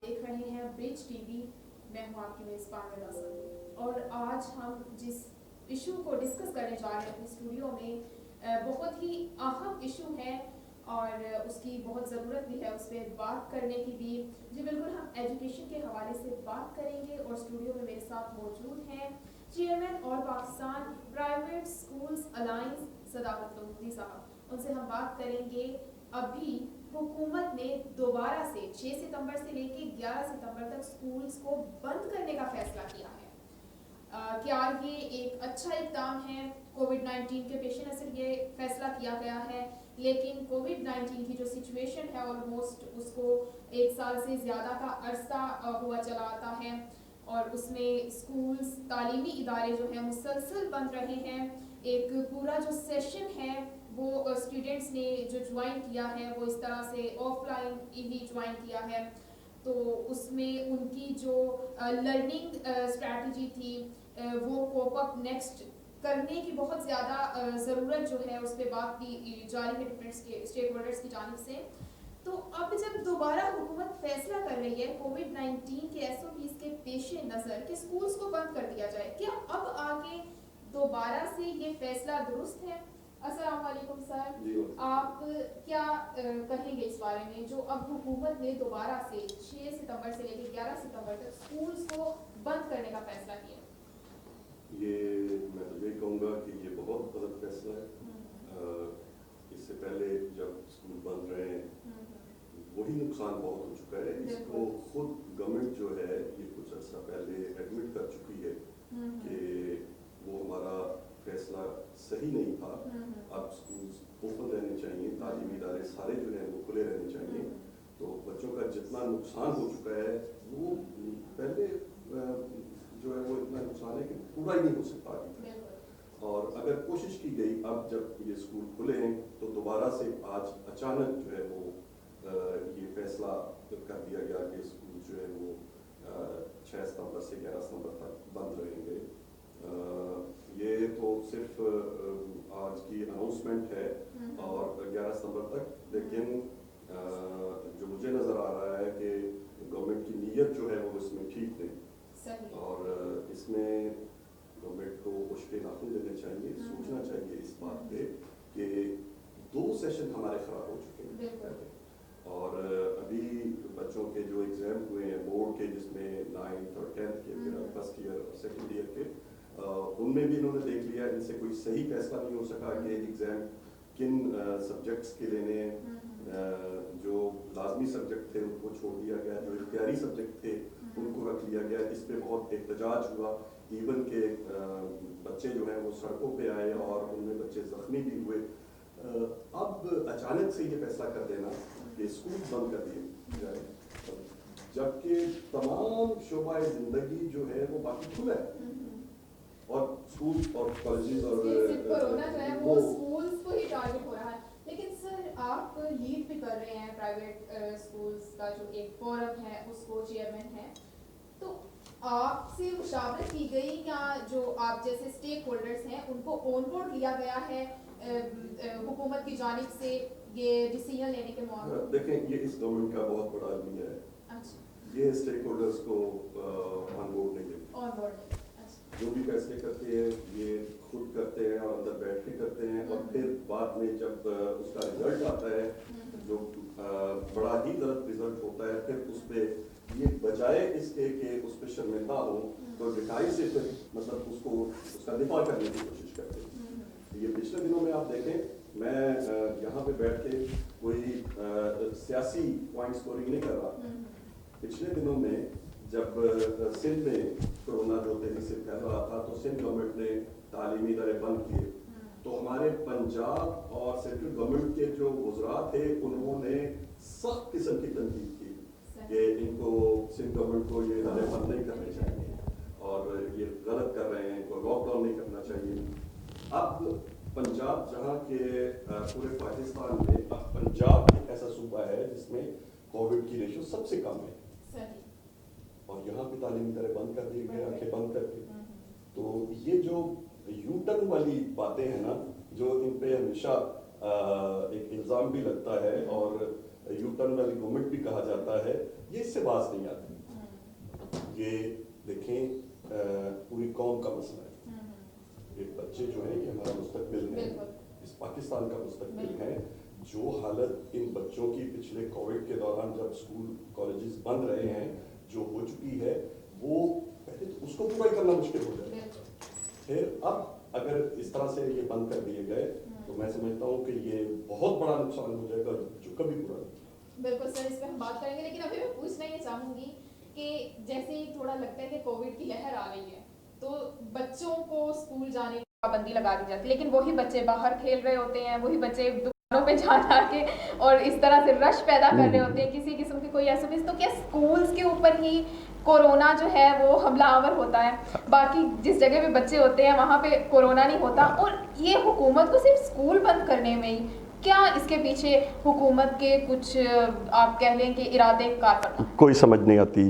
देख रहे हैं ब्रिज टीवी। मैं हूं आपकी मेजबान रज़ा और आज हम जिस इशू को डिस्कस करने जा रहे हैं अपने स्टूडियो में बहुत ही अहम इशू है और उसकी बहुत ज़रूरत भी है उस पर बात करने की भी। जी बिल्कुल, हम एजुकेशन के हवाले से बात करेंगे और स्टूडियो में मेरे साथ मौजूद हैं chairman all Pakistan private schools alliance Sadaqat Lodhi sahab. उनसे हम बात करेंगे अभी हुकूमत ने दोबारा से 6 सितंबर से लेकर 11 सितंबर तक स्कूल्स को बंद करने का फैसला किया है। क्या ये एक अच्छा इक़दाम है? कोविड-19 के पेश नज़र ये फैसला किया गया है, लेकिन कोविड-19 की जो सिचुएशन है ऑलमोस्ट उसको 1 साल से ज़्यादा का अरसा हुआ चला आता है और उसमें स्कूल्स तालीमी इदारे जो हैं मुसलसल बंद रहे हैं। एक पूरा जो सेशन है वो स्टूडेंट्स ने जो ज्वाइन किया है वो इस तरह से ऑफलाइन ही ज्वाइन किया है, तो उसमें उनकी जो लर्निंग स्ट्रैटेजी थी वो कोप अप नेक्स्ट करने की बहुत ज़्यादा ज़रूरत जो है उस पर बात की जा रही है डिफरेंट स्टेक होल्डर्स की जानिब से। तो अब जब दोबारा हुकूमत फैसला कर रही है कोविड-19 के SOPs के पेश नज़र कि स्कूल्स को बंद कर दिया जाए, क्या अब आगे दोबारा से ये फैसला दुरुस्त है? अस्सलाम वालेकुम सर, आप क्या कहेंगे इस बारे में जो अब हुकूमत ने दोबारा से 6 सितंबर से लेकर 11 सितंबर तक स्कूल्स को बंद करने का फैसला किया? ये मैं तो ये कहूँगा कि ये बहुत गलत फैसला है। इससे पहले जब स्कूल बंद रहे हैं वही नुकसान बहुत हो चुका है। इसको खुद गवर्नमेंट जो है ये कुछ अर्सा पहले एडमिट कर चुकी है कि वो हमारा फैसला सही नहीं था। अब स्कूल ओपन रहने चाहिए, तालीमी इदारे सारे जो हैं वो खुले रहने चाहिए। तो बच्चों का जितना नुकसान हो चुका है वो पहले जो है वो इतना नुकसान है कि पूरा ही नहीं हो सकता अभी तक। और अगर कोशिश की गई अब जब ये स्कूल खुले हैं तो दोबारा से आज अचानक जो है वो ये फैसला कर दिया गया कि स्कूल जो है वो 6 सितंबर से 11 सितंबर तक बंद रहेंगे। ये तो सिर्फ आज की अनाउंसमेंट है और 11 सितंबर तक, लेकिन जो मुझे नज़र आ रहा है कि गवर्नमेंट की नीयत जो है वो इसमें ठीक नहीं और इसमें गवर्नमेंट को मुश्किल नाखून देने चाहिए, सोचना चाहिए इस बात पे कि 2 सेशन हमारे ख़राब हो चुके हैं और अभी बच्चों के जो एग्ज़ाम हुए हैं बोर्ड के जिसमें 9th और 10th के फिर फर्स्ट ईयर और सेकेंड ईयर के उनमें भी इन्होंने देख लिया इनसे कोई सही फैसला नहीं हो सका कि एग्ज़ाम किन सब्जेक्ट्स के लेने हैं। जो लाजमी सब्जेक्ट थे उनको छोड़ दिया गया, जो इख्तियारी सब्जेक्ट थे उनको रख लिया गया। इस पर बहुत एहतजाज हुआ, इवन के बच्चे जो हैं वो सड़कों पे आए और उनमें बच्चे ज़ख्मी भी हुए। अब अचानक से ये फैसला कर देना कि स्कूल बंद कर दिए जाए जबकि तमाम शोबा ज़िंदगी जो है वो बाकी खुला है और स्कूल और कॉलेजेस और कोरोना जो है वो स्कूल्स को ही टारगेट हो रहा है। लेकिन सर आप लीड भी कर रहे हैं प्राइवेट स्कूल्स का जो एक फोरम है उसको चेयरमैन है, तो आपसे मुशावरत की गई या जो आप जैसे स्टेक होल्डर्स हैं उनको ऑन बोर्ड लिया गया है हुकूमत की जानिब से ये डिसीजन लेने के मौके? देखें, ये इस गवर्नमेंट का बहुत बड़ा अलमिया है। अच्छा। ये स्टेक होल्डर्स को ऑन बोर्ड नहीं लेते। ऑन बोर्ड जो भी फैसले करते हैं ये खुद करते हैं और अंदर बैठ के करते हैं और फिर बाद में जब उसका रिजल्ट आता है जो बड़ा ही गलत रिजल्ट होता है फिर उस पर ये बजाय इसके कि उस पर शर्मिंदा हो तो डिटाई से फिर मतलब उसको उसका दिफा करने की कोशिश करते हैं। ये पिछले दिनों में आप देखें मैं यहाँ पे बैठ के कोई सियासी पॉइंट स्कोरिंग नहीं कर रहा। पिछले दिनों में जब सिंध में कोरोना जो तेजी से फैल रहा था तो सिंध गवर्नमेंट ने तालीमी इदारे बंद किए, तो हमारे पंजाब और सेंट्रल गवर्नमेंट के जो वज़रा थे उन्होंने सख्त किस्म की तनकीद की कि इनको सिंध गवर्नमेंट को ये इदारे बंद नहीं करने चाहिए और ये गलत कर रहे हैं, इनको लॉकडाउन नहीं करना चाहिए। अब पंजाब जहाँ के पूरे पाकिस्तान में अब पंजाब एक ऐसा सूबा है जिसमें कोविड की रेशो सबसे कम है और यहाँ पे तालीमी इदारे बंद कर दिए गए, आंखें बंद करके। तो ये जो यू टर्न वाली बातें हैं ना जो इन पे हमेशा एक इल्ज़ाम भी लगता है और यू टर्न वाली गवर्नमेंट भी कहा जाता है ये इससे बात नहीं आती। ये देखें पूरी कौम का मसला है। ये बच्चे जो हैं ये हमारा मुस्तकबिल है, इस पाकिस्तान का मुस्तकबिल है। जो हालत इन बच्चों की पिछले कोविड के दौरान जब स्कूल कॉलेजेस बंद रहे हैं जो हो चुकी है, वो पहले तो उसको पूरा करना मुश्किल हो जाएगा। फिर अब अगर इस तरह से ये बंद कर दिए गए तो मैं समझता हूँ कि ये बहुत बड़ा नुकसान हो जाएगा जो कभी पूरा नहीं। बिल्कुल सर, इस पर हम बात करेंगे, लेकिन अभी मैं पूछना ये चाहूँगी कि जैसे ही थोड़ा लगता है कि कोविड की लहर आ रही है तो बच्चों को स्कूल जाने की पाबंदी लगा दी जाती है, लेकिन वही बच्चे बाहर खेल रहे होते हैं, वही बच्चे दुकानों पे जा के और इस तरह से रश पैदा कर रहे होते हैं किसी किस्म की कोई एसओपीज। तो क्या स्कूल्स के ऊपर ही कोरोना जो है वो हमलावर होता है, बाकी जिस जगह पे बच्चे होते हैं वहाँ पे कोरोना नहीं होता? और ये हुकूमत को सिर्फ स्कूल बंद करने में ही, क्या इसके पीछे हुकूमत के कुछ आप कह लें कि इरादे कार? कोई समझ नहीं आती।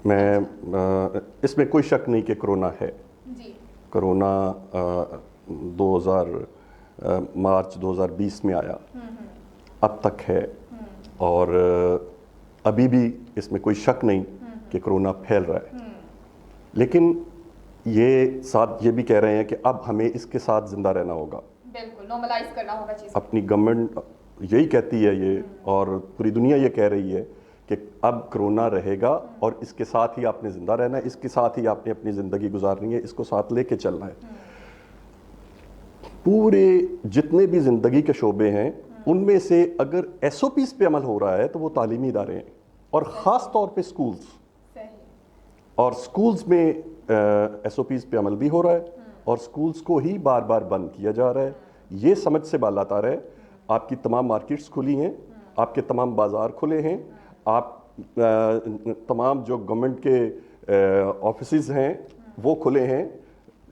मैं इसमें कोई शक नहीं कि कोरोना है जी। कोरोना 2000 मार्च 2020 में आया, अब तक है, और अभी भी इसमें कोई शक नहीं कि कोरोना फैल रहा है। लेकिन ये भी कह रहे हैं कि अब हमें इसके साथ जिंदा रहना होगा, बिल्कुल नॉर्मलाइज करना होगा चीज़। अपनी गवर्नमेंट यही कहती है ये, और पूरी दुनिया ये कह रही है कि अब कोरोना रहेगा और इसके साथ ही आपने ज़िंदा रहना है, इसके साथ ही आपने अपनी ज़िंदगी गुजारनी है, इसको साथ लेके चलना है। पूरे जितने भी ज़िंदगी के शोबे हैं उनमें से अगर एसओपीज़ पे अमल हो रहा है तो वो तालीमी इदारे हैं, और ख़ास तौर पे स्कूल्स। और स्कूल्स में एसओपीज़ पे अमल भी हो रहा है और स्कूल्स को ही बार बार बंद किया जा रहा है। ये समझ से बालातार है। आपकी तमाम मार्केट्स खुली हैं, आपके तमाम बाज़ार खुले हैं, आप तमाम जो गवर्नमेंट के ऑफिसेज हैं वो खुले हैं,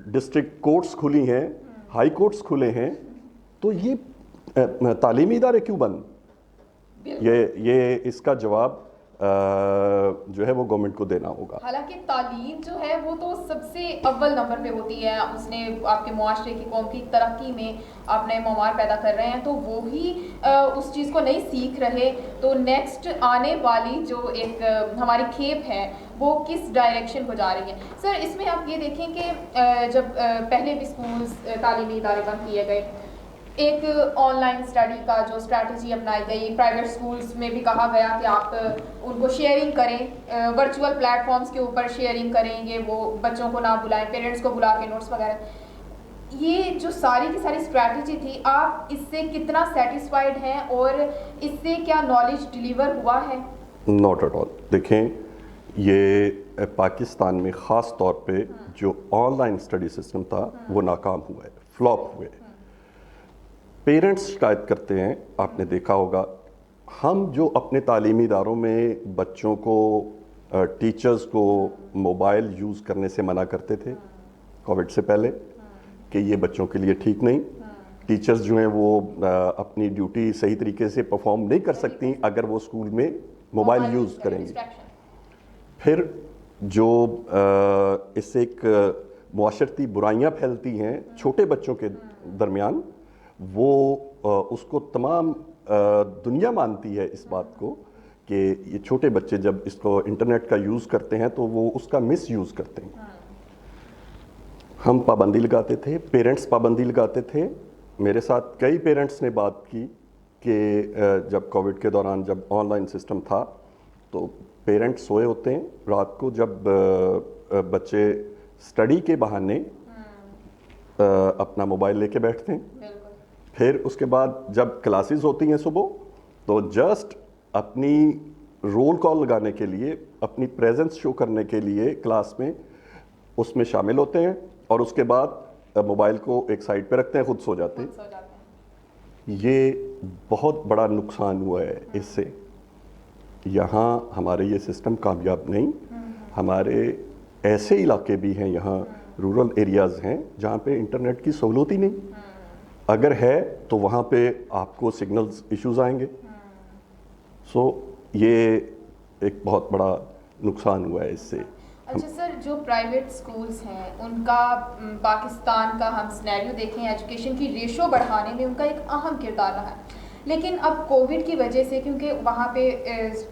डिस्ट्रिक्ट कोर्ट्स खुली हैं, हाई कोर्ट्स खुले हैं। तो ये तालीमी इदारे क्यों बंद? ये इसका जवाब जो है वो गवर्नमेंट को देना होगा। हालांकि तालीम जो है वो तो सबसे अव्वल नंबर पे होती है, उसने आपके मुआशरे की कौम की तरक्की में आपने ममार पैदा कर रहे हैं, तो वो ही उस चीज़ को नहीं सीख रहे तो नेक्स्ट आने वाली जो एक हमारी खेप है वो किस डायरेक्शन को जा रही है। सर, इसमें आप ये देखें कि जब पहले भी स्कूल तालीमी इदारे बंद किए गए, एक ऑनलाइन स्टडी का जो स्ट्रैटेजी अपनाई गई, प्राइवेट स्कूल्स में भी कहा गया कि आप उनको शेयरिंग करें, वर्चुअल प्लेटफॉर्म्स के ऊपर शेयरिंग करेंगे, वो बच्चों को ना बुलाएं, पेरेंट्स को बुला के नोट्स वगैरह। ये जो सारी की सारी स्ट्रैटेजी थी, आप इससे कितना सेटिस्फाइड हैं और इससे क्या नॉलेज डिलीवर हुआ है? Not at all. देखें, ये पाकिस्तान में ख़ास तौर पे जो ऑनलाइन स्टडी सिस्टम था वो नाकाम हुआ है, फ्लॉप हुए। पेरेंट्स शिकायत करते हैं, आपने देखा होगा। हम जो अपने तालीमी इदारों में बच्चों को, टीचर्स को मोबाइल यूज़ करने से मना करते थे कोविड से पहले कि ये बच्चों के लिए ठीक नहीं, टीचर्स जो हैं वो अपनी ड्यूटी सही तरीके से परफॉर्म नहीं कर सकती अगर वो स्कूल में मोबाइल यूज़ करेंगी। फिर जो इससे एक मुआशरती बुराइयां फैलती हैं छोटे बच्चों के दरमियान, वो उसको तमाम दुनिया मानती है इस बात को कि ये छोटे बच्चे जब इसको इंटरनेट का यूज़ करते हैं तो वो उसका मिस यूज़ करते हैं। हम पाबंदी लगाते थे, पेरेंट्स पाबंदी लगाते थे। मेरे साथ कई पेरेंट्स ने बात की कि जब कोविड के दौरान जब ऑनलाइन सिस्टम था तो पेरेंट्स सोए होते हैं रात को, जब बच्चे स्टडी के बहाने अपना मोबाइल लेके बैठते हैं। फिर उसके बाद जब क्लासेस होती हैं सुबह, तो जस्ट अपनी रोल कॉल लगाने के लिए, अपनी प्रेजेंस शो करने के लिए क्लास में उसमें शामिल होते हैं और उसके बाद मोबाइल को एक साइड पे रखते हैं, खुद सो जाते हैं। ये बहुत बड़ा नुकसान हुआ है इससे। यहाँ हमारे ये सिस्टम कामयाब नहीं। हमारे ऐसे इलाके भी हैं, यहाँ रूरल एरियाज़ हैं जहाँ पे इंटरनेट की सहूलत ही नहीं। अगर है तो वहाँ पे आपको सिग्नल्स इश्यूज आएंगे। सो ये एक बहुत बड़ा नुकसान हुआ है इससे। अच्छा सर, जो प्राइवेट स्कूल्स हैं उनका पाकिस्तान का हम सिनेरियो देखें, एजुकेशन की रेशो बढ़ाने में उनका एक अहम किरदार रहा है, لیکن اب کووڈ کی وجہ سے کیونکہ وہاں پہ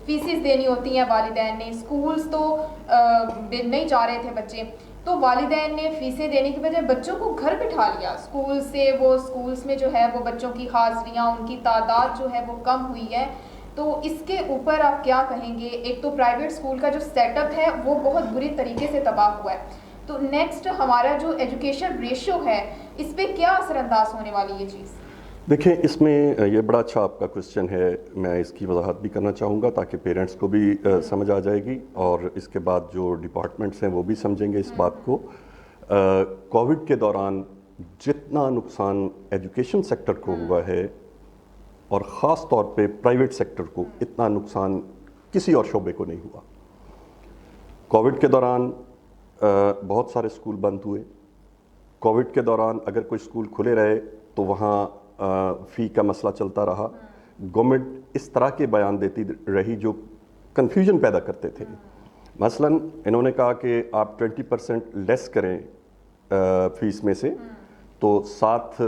فیسز دینی ہوتی ہیں والدین نے, اسکولز تو نہیں جا رہے تھے بچے, تو والدین نے فیسیں دینے کی بجائے بچوں کو گھر بٹھا لیا اسکول سے. وہ اسکولس میں جو ہے وہ بچوں کی حاضریاں, ان کی تعداد جو ہے وہ کم ہوئی ہے. تو اس کے اوپر آپ کیا کہیں گے؟ ایک تو پرائیویٹ اسکول کا جو سیٹ اپ ہے وہ بہت بری طریقے سے تباہ ہوا ہے, تو نیکسٹ ہمارا جو ایجوکیشن ریشو ہے اس پہ کیا اثر انداز ہونے والی یہ چیز؟ دیکھیں, اس میں یہ بڑا اچھا آپ کا کوشچن ہے, میں اس کی وضاحت بھی کرنا چاہوں گا تاکہ پیرنٹس کو بھی سمجھ آ جائے گی, اور اس کے بعد جو ڈپارٹمنٹس ہیں وہ بھی سمجھیں گے اس بات کو. کووڈ کے دوران جتنا نقصان ایجوکیشن سیکٹر کو ہوا ہے, اور خاص طور پہ پرائیویٹ سیکٹر کو, اتنا نقصان کسی اور شعبے کو نہیں ہوا. کووڈ کے دوران بہت سارے اسکول بند ہوئے. کووڈ کے دوران اگر کوئی اسکول کھلے رہے تو وہاں فی کا مسئلہ چلتا رہا. گورنمنٹ اس طرح کے بیان دیتی رہی جو کنفیوژن پیدا کرتے تھے. مثلا انہوں نے کہا کہ آپ 20% لیس کریں فیس میں سے, تو ساتھ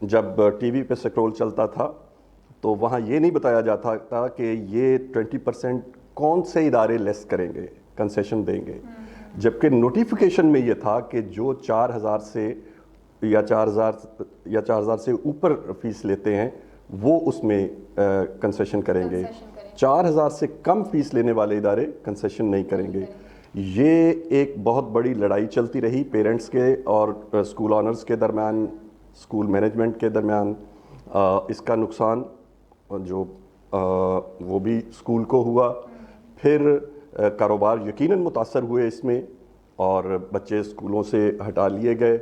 جب ٹی وی پہ سکرول چلتا تھا تو وہاں یہ نہیں بتایا جاتا تھا کہ یہ 20% کون سے ادارے لیس کریں گے, کنسیشن دیں گے, جبکہ نوٹیفیکیشن میں یہ تھا کہ جو 4,000 سے یا 4,000 سے اوپر فیس لیتے ہیں وہ اس میں کنسیشن کریں گے. 4,000 سے کم فیس لینے والے ادارے کنسیشن نہیں کریں گے. یہ ایک بہت بڑی لڑائی چلتی رہی پیرنٹس کے اور اسکول آنرز کے درمیان, اسکول مینجمنٹ کے درمیان. اس کا نقصان جو وہ بھی اسکول کو ہوا. پھر کاروبار یقیناً متاثر ہوئے اس میں, اور بچے اسکولوں سے ہٹا لیے گئے.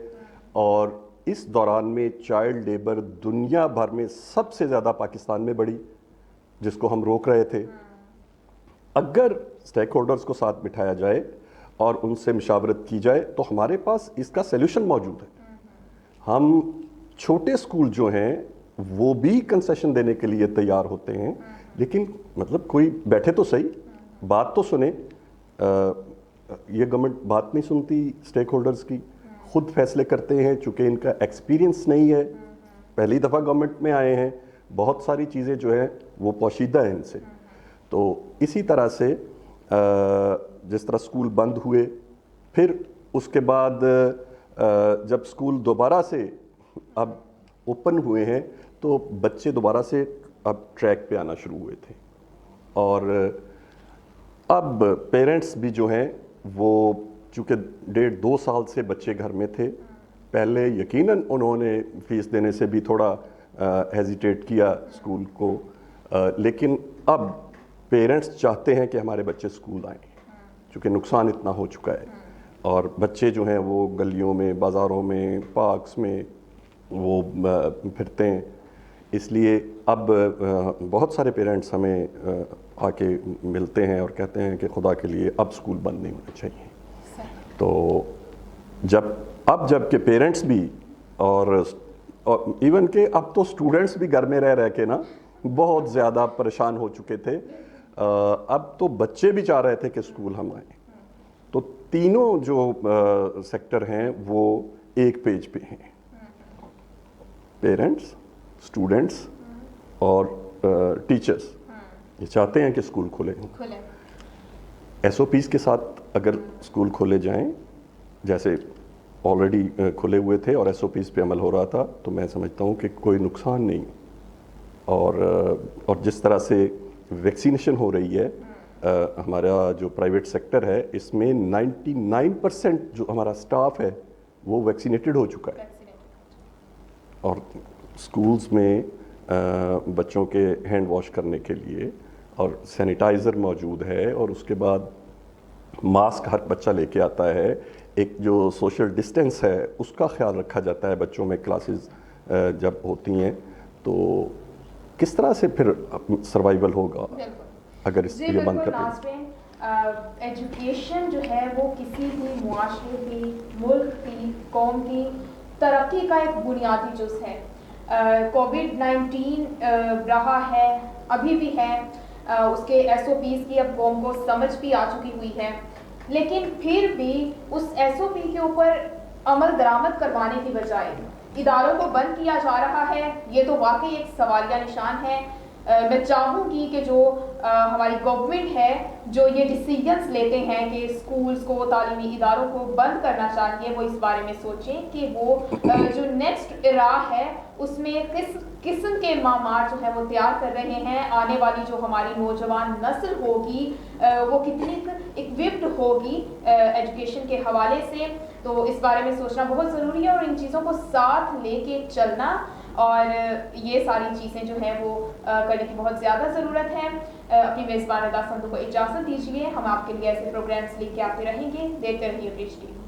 اور اس دوران میں چائلڈ لیبر دنیا بھر میں سب سے زیادہ پاکستان میں بڑھی, جس کو ہم روک رہے تھے. اگر اسٹیک ہولڈرز کو ساتھ بٹھایا جائے اور ان سے مشاورت کی جائے تو ہمارے پاس اس کا سیلوشن موجود ہے. ہم چھوٹے اسکول جو ہیں وہ بھی کنسیشن دینے کے لیے تیار ہوتے ہیں, لیکن مطلب کوئی بیٹھے تو صحیح, بات تو سنیں. یہ گورنمنٹ بات نہیں سنتی اسٹیک ہولڈرز کی, خود فیصلے کرتے ہیں. چونکہ ان کا ایکسپیرینس نہیں ہے, پہلی دفعہ گورنمنٹ میں آئے ہیں, بہت ساری چیزیں جو ہیں وہ پوشیدہ ہیں ان سے. تو اسی طرح سے جس طرح اسکول بند ہوئے, پھر اس کے بعد جب اسکول دوبارہ سے اب اوپن ہوئے ہیں تو بچے دوبارہ سے اب ٹریک پہ آنا شروع ہوئے تھے. اور اب پیرنٹس بھی جو ہیں وہ چونکہ 1.5-2 سال سے بچے گھر میں تھے, پہلے یقیناً انہوں نے فیس دینے سے بھی تھوڑا ہیزیٹیٹ کیا اسکول کو, لیکن اب پیرنٹس چاہتے ہیں کہ ہمارے بچے اسکول آئیں, چونکہ نقصان اتنا ہو چکا ہے. اور بچے جو ہیں وہ گلیوں میں, بازاروں میں, پارکس میں وہ پھرتے ہیں. اس لیے اب بہت سارے پیرنٹس ہمیں آ کے ملتے ہیں اور کہتے ہیں کہ خدا کے لیے اب اسکول بند نہیں ہونے چاہیے. تو جب کہ پیرنٹس بھی اور ایون کہ اب تو اسٹوڈنٹس بھی گھر میں رہ کے نا بہت زیادہ پریشان ہو چکے تھے. اب تو بچے بھی چاہ رہے تھے کہ اسکول ہم آئیں. تو تینوں جو سیکٹر ہیں وہ ایک پیج پہ ہیں, پیرنٹس, اسٹوڈنٹس اور ٹیچرس. یہ چاہتے ہیں کہ اسکول کھلے. ایس او پیز کے ساتھ اگر اسکول کھولے جائیں, جیسے آلریڈی کھلے ہوئے تھے اور ایس او پیز پہ عمل ہو رہا تھا, تو میں سمجھتا ہوں کہ کوئی نقصان نہیں. اور جس طرح سے ویکسینیشن ہو رہی ہے, ہمارا جو پرائیویٹ سیکٹر ہے اس میں 99% جو ہمارا سٹاف ہے وہ ویکسینیٹڈ ہو چکا ہے. اور اسکولز میں بچوں کے ہینڈ واش کرنے کے لیے اور سینیٹائزر موجود ہے, اور اس کے بعد ماسک ہر بچہ لے کے آتا ہے. ایک جو سوشل ڈسٹینس ہے اس کا خیال رکھا جاتا ہے بچوں میں کلاسز جب ہوتی ہیں. تو کس طرح سے پھر سروائیول ہوگا اگر اس یہ بند کر دیں. ایجوکیشن جو ہے وہ کسی بھی معاشرے کی, ملک کی, قوم کی ترقی کا ایک بنیادی جز ہے. کووڈ-19 رہا ہے, ابھی بھی ہے, اس کے ایس او پیز کی اب قوم کو سمجھ بھی آ چکی ہوئی ہے, لیکن پھر بھی اس ایس او پی کے اوپر عمل درآمد کروانے کی بجائے اداروں کو بند کیا جا رہا ہے، یہ تو واقعی ایک سوالیہ نشان ہے۔ میں چاہوں گی کہ جو ہماری گورنمنٹ ہے جو یہ ڈیسیجنز لیتے ہیں کہ اسکولز کو، تعلیمی اداروں کو بند کرنا چاہیے، وہ اس بارے میں سوچیں کہ وہ جو نیکسٹ راہ ہے اس میں کس قسم کے معمار جو ہے وہ تیار کر رہے ہیں۔ آنے والی جو ہماری نوجوان نسل ہوگی وہ کتنی اکوپڈ ہوگی ایجوکیشن کے حوالے سے، تو اس بارے میں سوچنا بہت ضروری ہے اور ان چیزوں کو ساتھ لے کے چلنا اور یہ ساری چیزیں جو ہیں وہ کرنے کی بہت زیادہ ضرورت ہے۔ اپنی میزبان ادا سندھو کو اجازت دیجیے، ہم آپ کے لیے ایسے پروگرامز لے کے آتے رہیں گے، دیکھتے رہیے برج ٹی وی۔